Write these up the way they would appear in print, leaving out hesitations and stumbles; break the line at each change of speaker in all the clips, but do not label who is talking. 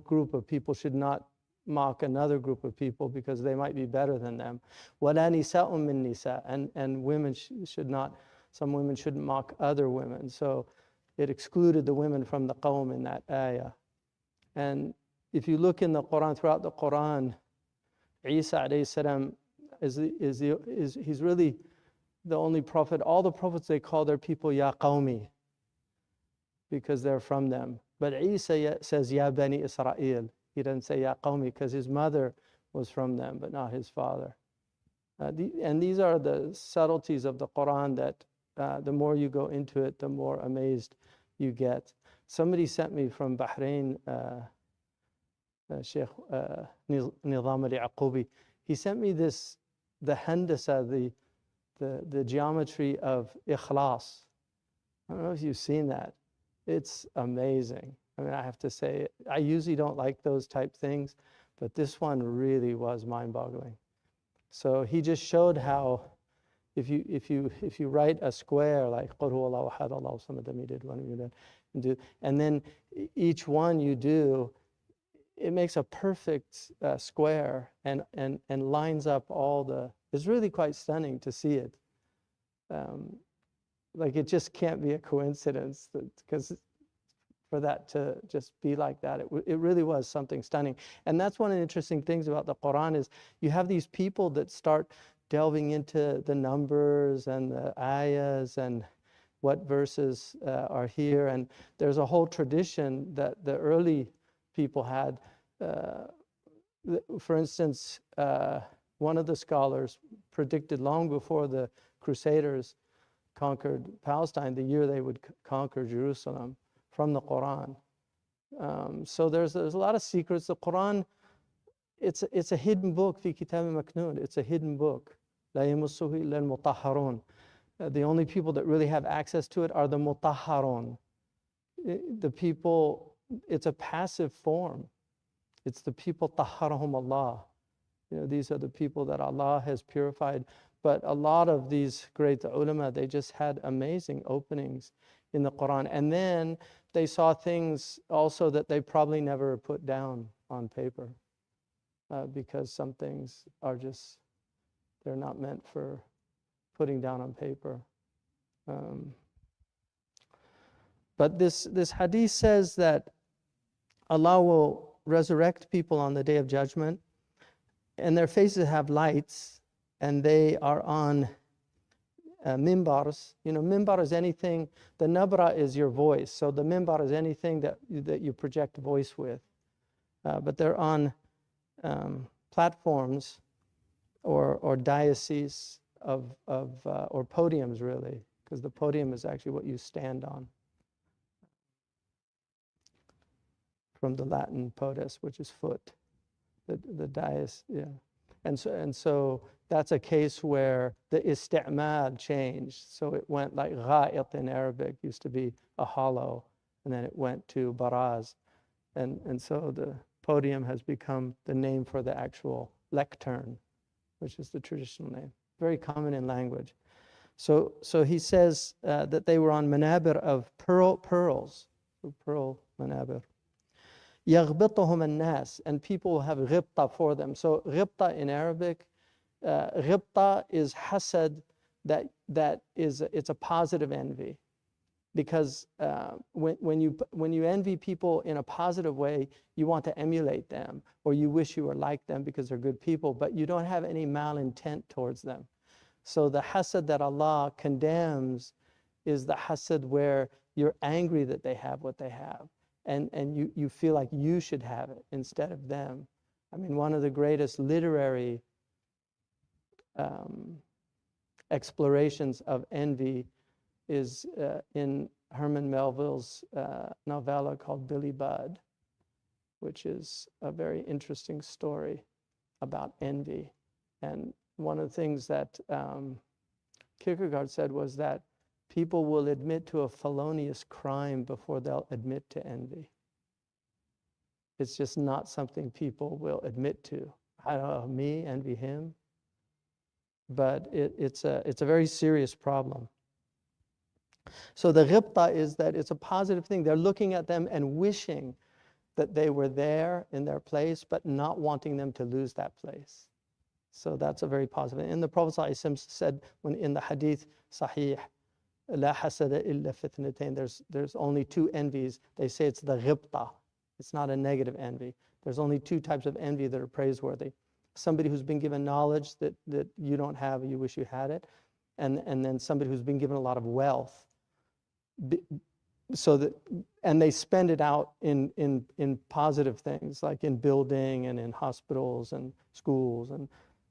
group of people should not mock another group of people because they might be better than them. وَلَا نِسَاءٌ مِّن نِسَاء. And women should not, some women shouldn't mock other women. So it excluded the women from the qawm in that ayah. And if you look in the Quran, throughout the Quran, Isa alayhi salam he's really the only prophet. All the prophets, they call their people Ya Qawmi because they're from them. But Isa says Ya Bani Israel. He doesn't say Ya Qawmi because his mother was from them, but not his father. And these are the subtleties of the Quran that the more you go into it, the more amazed you get. Somebody sent me from Bahrain, Shaykh Nizam al-Yaqubi. He sent me the handasa, the geometry of ikhlas. I don't know if you've seen that. It's amazing. I mean, I have to say, I usually don't like those type things, but this one really was mind-boggling. So he just showed how if you write a square like Qul huwallahu ahad, Allahu samad, lam yalid walam yulad, and then each one you do, it makes a perfect square and lines up all the. It's really quite stunning to see it. Like it just can't be a coincidence because for that to just be like that, it really was something stunning. And that's one of the interesting things about the Quran is you have these people that start delving into the numbers and the ayahs and what verses are here. And there's a whole tradition that the early people had. For instance, one of the scholars predicted long before the Crusaders conquered Palestine, the year they would conquer Jerusalem from the Quran. So there's a lot of secrets. The Quran, it's a hidden book, fi kitab maknoon. It's a hidden book. La yamassuhu illa al-mutahharun. The only people that really have access to it are the mutahharun. The people, it's a passive form. It's the people tahharahum Allah. You know, these are the people that Allah has purified. But a lot of these great ulama, they just had amazing openings in the Quran. And then they saw things also that they probably never put down on paper because some things are just, they're not meant for putting down on paper. But this hadith says that Allah will resurrect people on the Day of Judgment, and their faces have lights, and they are on mimbars. You know, mimbar is anything, the nabra is your voice, so the mimbar is anything that you project voice with. But they're on platforms or dioceses or podiums, really, because the podium is actually what you stand on. From the Latin podes, which is foot, the dais, yeah. And so that's a case where the isti'mal changed. So it went like gha'it in Arabic, used to be a hollow, and then it went to baraz. And so the podium has become the name for the actual lectern, which is the traditional name. Very common in language. So he says that they were on manabir of pearls, so pearl manabir. يَغْبِطُهُمَ النَّاسِ, and people will have ghibta for them. So ghibta in Arabic, ghibta is hasad, it's a positive envy. Because when you envy people in a positive way, you want to emulate them, or you wish you were like them because they're good people, but you don't have any malintent towards them. So the hasad that Allah condemns is the hasad where you're angry that they have what they have. And you feel like you should have it instead of them. I mean, one of the greatest literary explorations of envy is in Herman Melville's novella called Billy Budd, which is a very interesting story about envy. And one of the things that Kierkegaard said was that people will admit to a felonious crime before they'll admit to envy. It's just not something people will admit to. I don't know, me envy him, but it's a very serious problem. So the ghibta is that it's a positive thing. They're looking at them and wishing that they were there in their place, but not wanting them to lose that place. So that's a very positive. And the Prophet ﷺ said, when in the hadith sahih, La hasada illa fitnatain, there's only two envies. They say it's the ghibta. It's not a negative envy. There's only two types of envy that are praiseworthy. Somebody who's been given knowledge that you don't have, you wish you had it, and then somebody who's been given a lot of wealth, and they spend it out in positive things, like in building and in hospitals and schools, and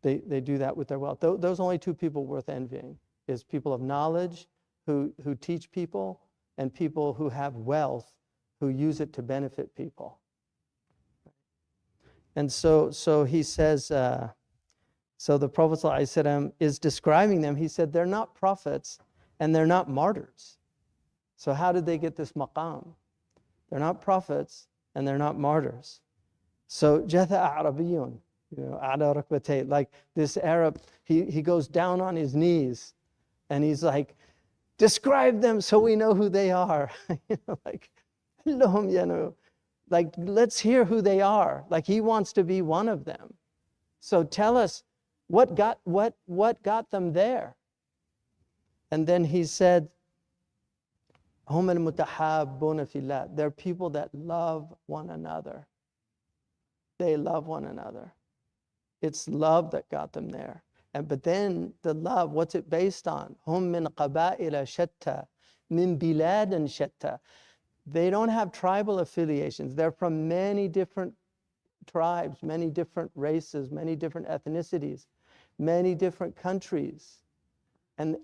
they do that with their wealth. Those are only two people worth envying, is people of knowledge who teach people, and people who have wealth who use it to benefit people. And so he says, so the Prophet ﷺ is describing them. He said, they're not prophets and they're not martyrs. So how did they get this maqam? They're not prophets and they're not martyrs. So jatha a'rabiyun, ala rakbatay, like this Arab, he goes down on his knees and he's like, describe them so we know who they are. Like, let's hear who they are. Like, he wants to be one of them. So tell us what got them there. And then he said, hum al-mutahabbuna fillah. They're people that love one another. They love one another. It's love that got them there. But then the love, what's it based on? Hum min qaba'ila shatta, min biladan shatta. They don't have tribal affiliations. They're from many different tribes, many different races, many different ethnicities, many different countries. And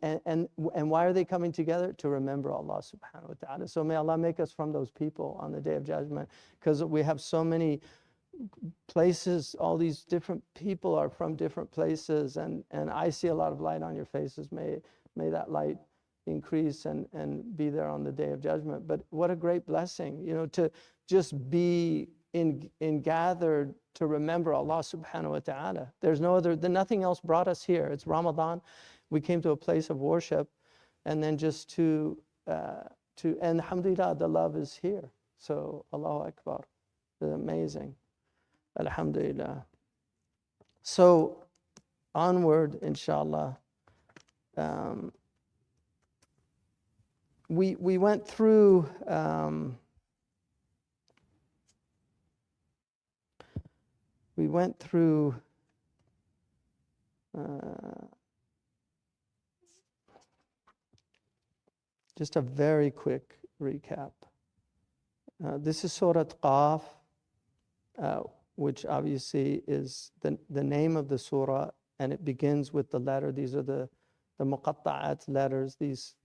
why are they coming together? To remember Allah subhanahu wa ta'ala. So may Allah make us from those people on the Day of Judgment, because we have so many places, all these different people are from different places, and I see a lot of light on your faces. May that light increase and be there on the Day of Judgment. But what a great blessing, to just be in gathered to remember Allah subhanahu wa ta'ala. There's nothing else brought us here. It's Ramadan. We came to a place of worship, and then just and alhamdulillah, the love is here. So Allahu Akbar. It's amazing. Alhamdulillah. So onward, inshallah. We went through just a very quick recap. This is Surah Qaf, which obviously is the name of the surah, and it begins with the letter. These are the muqatta'at letters. These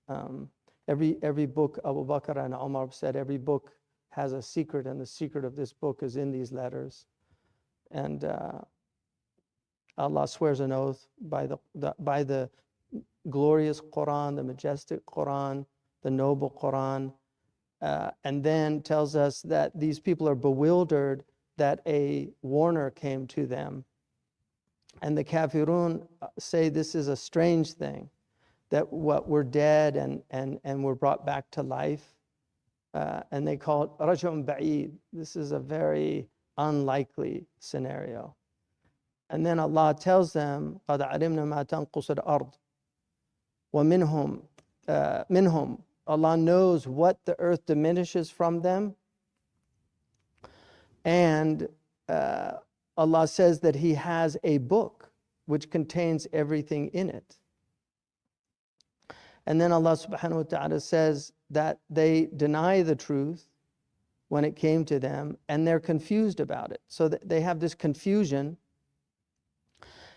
every book, Abu Bakr and Umar said, every book has a secret, and the secret of this book is in these letters. And Allah swears an oath by the glorious Quran, the majestic Quran, the noble Quran, and then tells us that these people are bewildered that a warner came to them. And the kafirun say this is a strange thing, that we're dead and we're brought back to life. And they call it raj'un ba'id. This is a very unlikely scenario. And then Allah tells them, قَدْ عَلِمْنَا مَا تَنْقُصُ الْأَرْضِ وَمِنْهُمْ minhum. Allah knows what the earth diminishes from them. And Allah says that He has a book which contains everything in it. And then Allah subhanahu wa ta'ala says that they deny the truth when it came to them, and they're confused about it. So they have this confusion.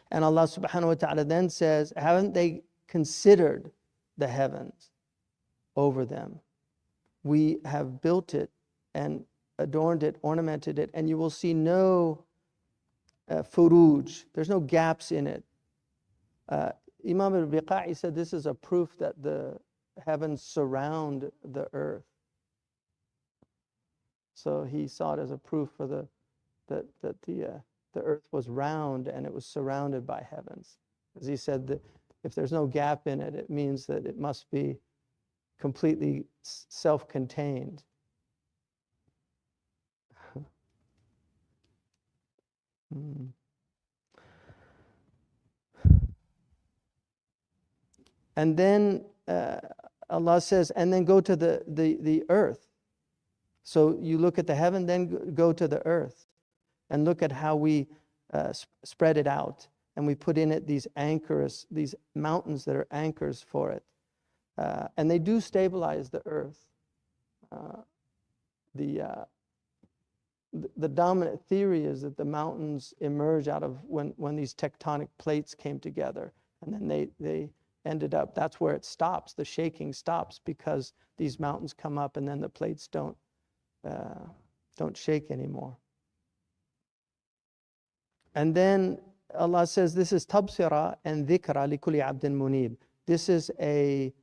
And Allah subhanahu wa ta'ala then says, haven't they considered the heavens over them? We have built it and adorned it, ornamented it, and you will see no furuj. There's no gaps in it. Imam al-Biqa'i said this is a proof that the heavens surround the earth. So he saw it as a proof for that the earth was round and it was surrounded by heavens. As he said, that if there's no gap in it, it means that it must be completely self-contained. And then Allah says, and then go to the earth. So you look at the heaven, then go to the earth and look at how we spread it out. And we put in it these anchors, these mountains that are anchors for it. And they do stabilize the earth. The dominant theory is that the mountains emerge out of when these tectonic plates came together. And then they ended up, that's where it stops. The shaking stops because these mountains come up and then the plates don't shake anymore. And then Allah says this is tabsira and dhikra li kulli abdin munib. This is a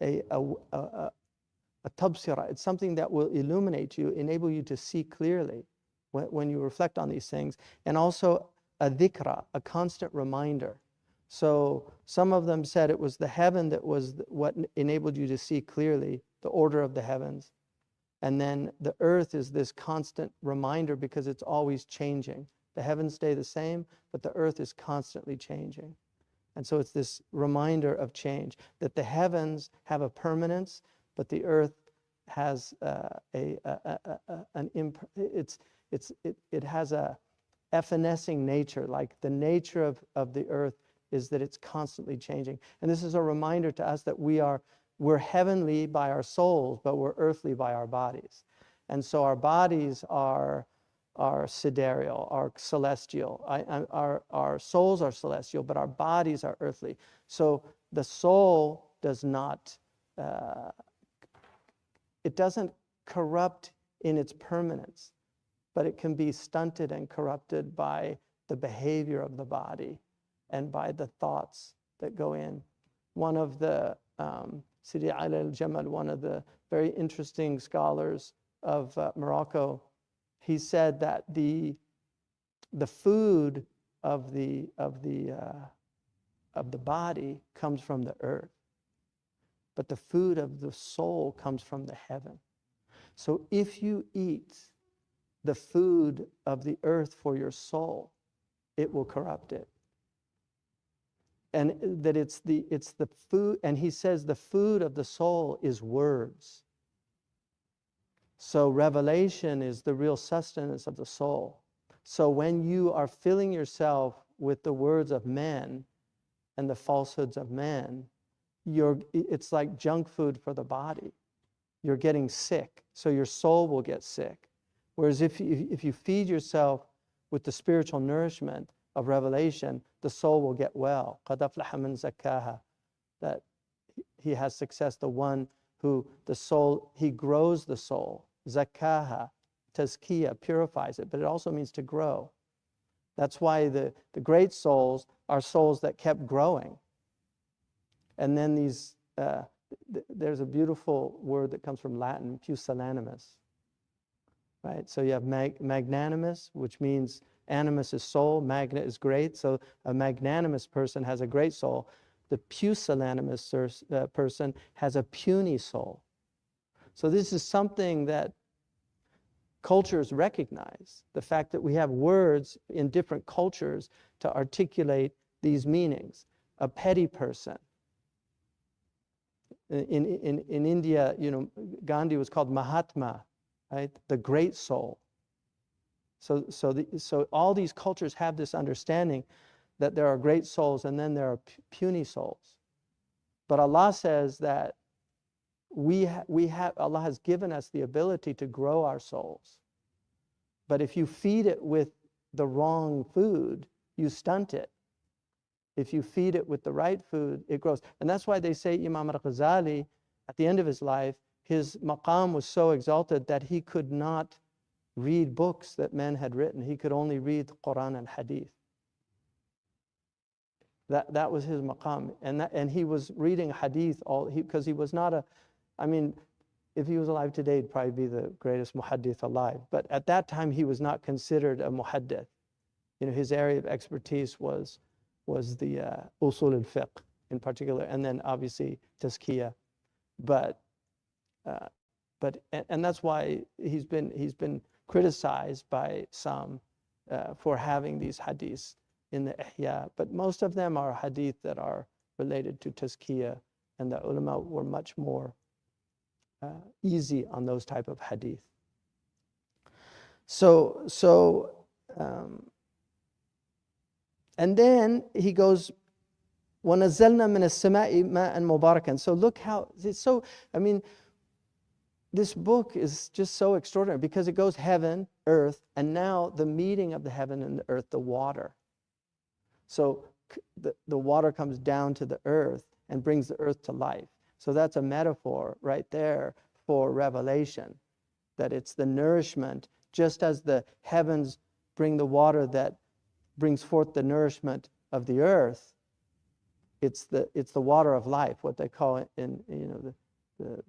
tabsira. It's something that will illuminate you, enable you to see clearly when you reflect on these things. And also a dhikra, a constant reminder. So some of them said it was the heaven that was what enabled you to see clearly, the order of the heavens. And then the earth is this constant reminder because it's always changing. The heavens stay the same, but the earth is constantly changing. And so it's this reminder of change, that the heavens have a permanence, but the earth has it has a evanescing nature. Like the nature of the earth is that it's constantly changing. And this is a reminder to us that we're heavenly by our souls, but we're earthly by our bodies. And so our bodies are sidereal, are celestial. Our souls are celestial, but our bodies are earthly. So the soul does not, it doesn't corrupt in its permanence, but it can be stunted and corrupted by the behavior of the body and by the thoughts that go in. One of the, Sidi Ali al-Jamal, one of the very interesting scholars of Morocco, he said that the food of the body comes from the earth, but the food of the soul comes from the heaven. So if you eat the food of the earth for your soul, it will corrupt it. And that it's the food, and he says the food of the soul is words. So revelation is the real sustenance of the soul. So when you are filling yourself with the words of men and the falsehoods of men, it's like junk food for the body. You're getting sick, so your soul will get sick. Whereas if you feed yourself with the spiritual nourishment of revelation, the soul will get well. قَدْ أَفْلَحَ مَنْ زَكَّاهَا. That he has success, the one who the soul, he grows the soul. Zakkaha, tazkiyah, purifies it, but it also means to grow. That's why the great souls are souls that kept growing. And then these, there's a beautiful word that comes from Latin, pusillanimous. Right? So you have magnanimous, which means animus is soul, magna is great. So a magnanimous person has a great soul. The pusillanimous person has a puny soul. So this is something that cultures recognize, the fact that we have words in different cultures to articulate these meanings. A petty person. In India, Gandhi was called Mahatma, right? The great soul. So all these cultures have this understanding that there are great souls and then there are puny souls. But Allah says that Allah has given us the ability to grow our souls. But if you feed it with the wrong food, you stunt it. If you feed it with the right food, it grows. And that's why they say Imam al-Ghazali, at the end of his life, his maqam was so exalted that he could not read books that men had written. He could only read Quran and hadith. That was his maqam. And he was reading hadith because he was not if he was alive today, he'd probably be the greatest muhaddith alive. But at that time, he was not considered a muhaddith. His area of expertise was the usul al-fiqh in particular, and then obviously tazkiyah. But that's why he's been criticized by some for having these hadiths in the ihya. But most of them are hadith that are related to tazkiyah, and the ulama were much more easy on those type of hadith. And then he goes, وَنَزَّلْنَا مِنَ السَّمَاءِ مَاءً مُبَارَكًا. So look how, I mean, this book is just so extraordinary because it goes heaven, earth, and now the meeting of the heaven and the earth, the water. So the water comes down to the earth and brings the earth to life. So that's a metaphor right there for revelation, that it's the nourishment, just as the heavens bring the water that brings forth the nourishment of the earth. It's the water of life, what they call it in, the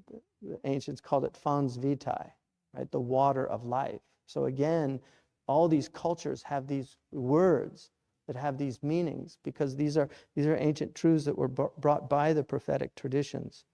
ancients called it fons vitae, right? The water of life. So again, all these cultures have these words that have these meanings because these are ancient truths that were brought by the prophetic traditions.